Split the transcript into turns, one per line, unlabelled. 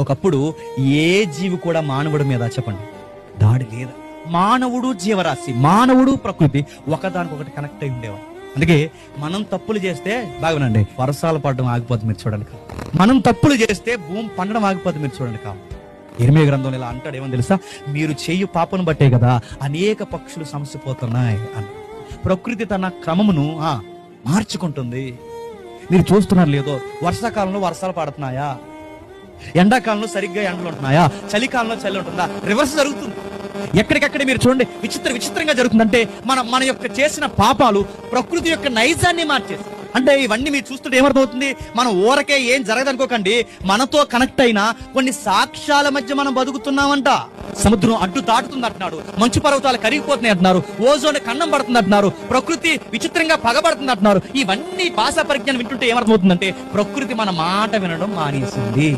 ఒకప్పుడు ఏ జీవి కూడా మానవుడి మీద చెప్పండి దాడి లేదు. మానవుడు జీవరాశి, మానవుడు ప్రకృతి ఒకదానికొకటి కనెక్ట్ అయి ఉండేవాడు. అందుకే మనం తప్పులు చేస్తే బాగునండి వర్షాలు పడడం ఆగిపోతుంది, మీరు చూడండి కాదు. మనం తప్పులు చేస్తే భూమి పండడం ఆగిపోతుంది, మీరు చూడండి కాదు. ఇర్మీయా గ్రంథంలో ఇలా అంటాడు, ఏమని తెలుసా? మీరు చెయ్యి పాపను బట్టే కదా అనేక పక్షులు సమసిపోతున్నాయి అని. ప్రకృతి తన క్రమమును మార్చుకుంటుంది. మీరు చూస్తున్నారు లేదో, వర్షాకాలంలో వర్షాలు పడుతున్నాయా, ఎండాకాలంలో సరిగ్గా ఎండలు ఉంటున్నాయా, చలికాలంలో చలి ఉంటుందా? రివర్స్ జరుగుతుంది. ఎక్కడికక్కడ మీరు చూడండి, విచిత్రంగా జరుగుతుందంటే మన యొక్క చేసిన పాపాలు ప్రకృతి యొక్క నైజాన్ని మార్చేసి. అంటే ఇవన్నీ మీరు చూస్తుంటే ఏమర్థమవుతుంది? మనం ఊరకే ఏం జరగదనుకోకండి, మనతో కనెక్ట్ అయిన కొన్ని సాక్ష్యాల మధ్య మనం బతుకుతున్నామంట. సముద్రం అడ్డు దాటుతుంది అంటున్నాడు, మంచు పర్వతాలు కరిగిపోతున్నాయి అంటున్నారు, ఓజోన్ కన్నం పడుతుంది అంటున్నారు, ప్రకృతి విచిత్రంగా పగబడుతుంది అంటున్నారు. ఇవన్నీ భాషా పరిజ్ఞానం వింటుంటే ఏమర్థమవుతుందంటే ప్రకృతి మన మాట వినడం మానేసింది.